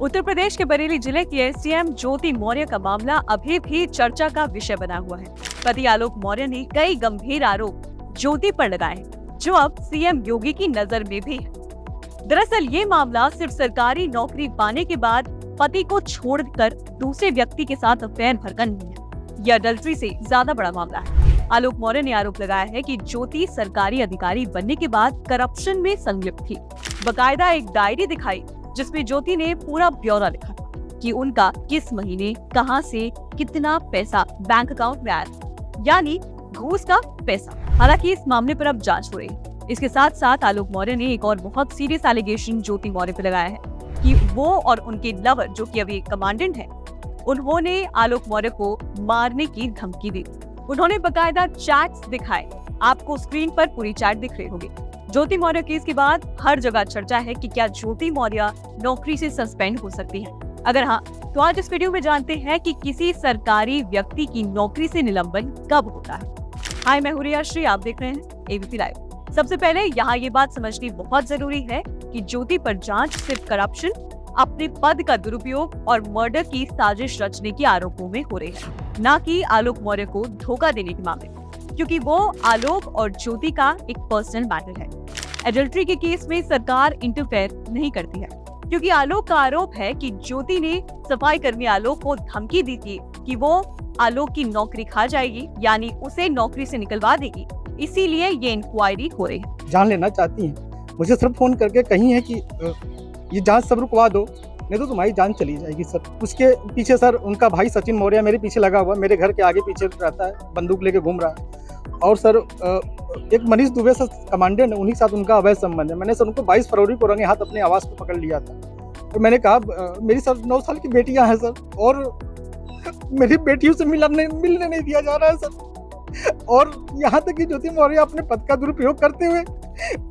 उत्तर प्रदेश के बरेली जिले की एसडीएम ज्योति मौर्य का मामला अभी भी चर्चा का विषय बना हुआ है। पति आलोक मौर्य ने कई गंभीर आरोप ज्योति पर लगाए हैं, जो अब सीएम योगी की नजर में भी है। दरअसल ये मामला सिर्फ सरकारी नौकरी पाने के बाद पति को छोड़कर दूसरे व्यक्ति के साथ अफेयर भर का नहीं है। यह अडल्ट्री से ज्यादा बड़ा मामला है। आलोक मौर्य ने आरोप लगाया है कि ज्योति सरकारी अधिकारी बनने के बाद करप्शन में संलिप्त थी। बकायदा एक डायरी दिखाई जिसमें ज्योति ने पूरा ब्यौरा लिखा कि उनका किस महीने कहां से कितना पैसा बैंक अकाउंट में आया, यानी घूस का पैसा। हालांकि इस मामले पर अब जांच हो रही है। इसके साथ साथ आलोक मौर्य ने एक और बहुत सीरियस एलिगेशन ज्योति मौर्य पर लगाया है कि वो और उनके लवर, जो कि अभी कमांडेंट है, उन्होंने आलोक मौर्य को मारने की धमकी दी। उन्होंने बकायदा चैट्स दिखाए। आपको स्क्रीन पर पूरी चैट दिख रही होगी। ज्योति मौर्य केस के बाद हर जगह चर्चा है कि क्या ज्योति मौर्य नौकरी से सस्पेंड हो सकती है। अगर हाँ, तो आज इस वीडियो में जानते हैं कि किसी सरकारी व्यक्ति की नौकरी से निलंबन कब होता है। हाय, मैं हूं रिया श्री, आप देख रहे हैं एबीपी लाइव। सबसे पहले यहाँ ये बात समझनी बहुत जरूरी है कि ज्योति पर जांच सिर्फ करप्शन, अपने पद का दुरुपयोग और मर्डर की साजिश रचने के आरोपों में हो रही है, न कि आलोक मौर्य को धोखा देने के मामले, क्योंकि वो आलोक और ज्योति का एक पर्सनल मैटर है। एडल्ट्री के केस में सरकार इंटरफेयर नहीं करती है, क्योंकि आलोक का आरोप है कि ज्योति ने सफाई कर्मी आलोक को धमकी दी थी कि वो आलोक की नौकरी खा जाएगी, यानी उसे नौकरी से निकलवा देगी। इसीलिए ये इंक्वायरी हो रही है। जान लेना चाहती हैं, मुझे सिर्फ फोन करके कही है कि ये जांच सब रुकवा दो, नहीं तो तुम्हारी जान चली जाएगी सर। उसके पीछे सर उनका भाई सचिन मौर्य मेरे पीछे लगा हुआ, मेरे घर के आगे पीछे रहता है, बंदूक लेके घूम रहा है। और सर एक मनीष दुबे सर कमांडेंट है, उन्हीं के साथ उनका अवैध संबंध है। मैंने सर उनको 22 फरवरी को रंगे हाथ अपने आवास पर पकड़ लिया था और मैंने कहा मेरी सर 9 साल की बेटियां हैं सर, और मेरी बेटियों से मिलने नहीं दिया जा रहा है सर। और यहाँ तक कि ज्योति मौर्य अपने पद का दुरुपयोग करते हुए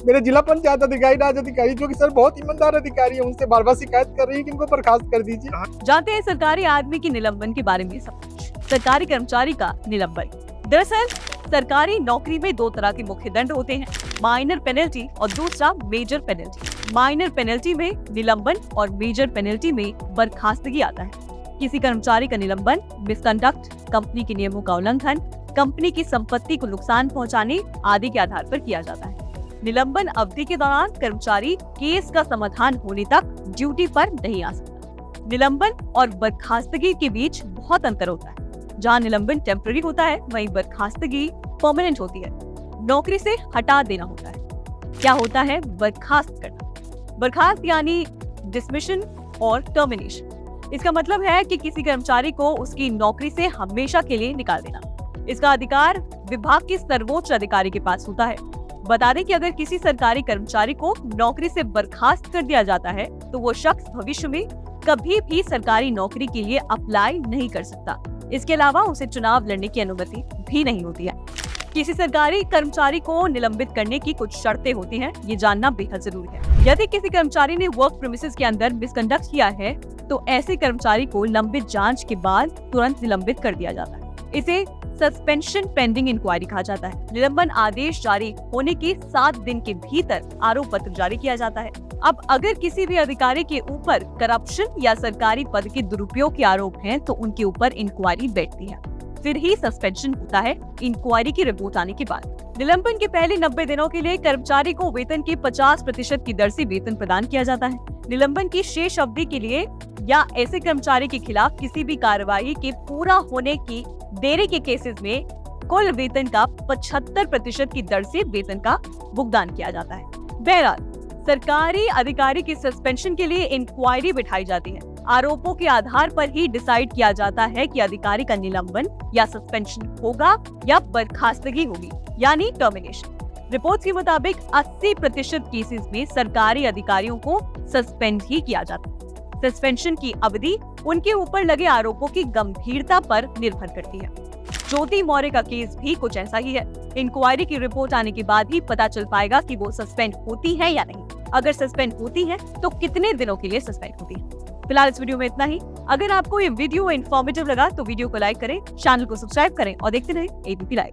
मेरे जिला पंचायत अधिकारी, राज अधिकारी, जो कि सर बहुत ईमानदार अधिकारी है, उनसे बार बार शिकायत कर रही है कि इनको बर्खास्त कर दीजिए। जानते हैं सरकारी आदमी की निलंबन के बारे में सब कुछ। सरकारी कर्मचारी का निलंबन। दरअसल सरकारी नौकरी में दो तरह के मुख्य दंड होते हैं, माइनर पेनल्टी और दूसरा मेजर पेनल्टी। माइनर पेनल्टी में निलंबन और मेजर पेनल्टी में बर्खास्तगी आता है। किसी कर्मचारी का निलंबन मिसकंडक्ट, कंपनी के नियमों का उल्लंघन, कंपनी की संपत्ति को नुकसान पहुंचाने आदि के आधार पर किया जाता है। निलंबन अवधि के दौरान कर्मचारी केस का समाधान होने तक ड्यूटी पर नहीं आ सकता। निलंबन और बर्खास्तगी के बीच बहुत अंतर होता है। जहाँ निलंबन टेम्पररी होता है, वहीं बर्खास्तगी परमानेंट होती है, नौकरी से हटा देना होता है। क्या होता है बर्खास्त करना? बर्खास्त यानी डिसमिशन और टर्मिनेशन। इसका मतलब है कि किसी कर्मचारी को उसकी नौकरी से हमेशा के लिए निकाल देना। इसका अधिकार विभाग के सर्वोच्च अधिकारी के पास होता है। बता दें कि अगर किसी सरकारी कर्मचारी को नौकरी से बर्खास्त कर दिया जाता है, तो वो शख्स भविष्य में कभी भी सरकारी नौकरी के लिए अप्लाई नहीं कर सकता। इसके अलावा उसे चुनाव लड़ने की अनुमति भी नहीं होती है। किसी सरकारी कर्मचारी को निलंबित करने की कुछ शर्तें होती हैं, ये जानना बेहद जरूरी है। यदि किसी कर्मचारी ने वर्क प्रीमिसेस के अंदर मिसकंडक्ट किया है, तो ऐसे कर्मचारी को लंबित जांच के बाद तुरंत निलंबित कर दिया जाता है। इसे सस्पेंशन पेंडिंग इंक्वायरी कहा जाता है। निलंबन आदेश जारी होने के 7 दिन के भीतर आरोप पत्र जारी किया जाता है। अब अगर किसी भी अधिकारी के ऊपर करप्शन या सरकारी पद के दुरुपयोग के आरोप हैं, तो उनके ऊपर इंक्वायरी बैठती है। फिर ही सस्पेंशन होता है इंक्वायरी की रिपोर्ट आने के बाद। निलंबन के पहले 90 दिनों के लिए कर्मचारी को वेतन के 50% की दर से वेतन प्रदान किया जाता है। निलंबन की शेष अवधि के लिए या ऐसे कर्मचारी के खिलाफ किसी भी कार्रवाई के पूरा होने की देरी के केसेस में कुल वेतन का 75% की दर से वेतन का भुगतान किया जाता है। बहरहाल सरकारी अधिकारी की सस्पेंशन के लिए इंक्वायरी बिठाई जाती है। आरोपों के आधार पर ही डिसाइड किया जाता है कि अधिकारी का निलंबन या सस्पेंशन होगा या बर्खास्तगी होगी, यानी टर्मिनेशन। रिपोर्ट के मुताबिक 80% केसेस में सरकारी अधिकारियों को सस्पेंड ही किया जाता है। सस्पेंशन की अवधि उनके ऊपर लगे आरोपों की गंभीरता पर निर्भर करती है। ज्योति मौर्य का केस भी कुछ ऐसा ही है। इंक्वायरी की रिपोर्ट आने के बाद ही पता चल पाएगा कि वो सस्पेंड होती है या नहीं। अगर सस्पेंड होती है तो कितने दिनों के लिए सस्पेंड होती है। फिलहाल इस वीडियो में इतना ही। अगर आपको ये वीडियो इन्फॉर्मेटिव लगा तो वीडियो को लाइक करें, चैनल को सब्सक्राइब करें और देखते रहें एबीपी लाइव।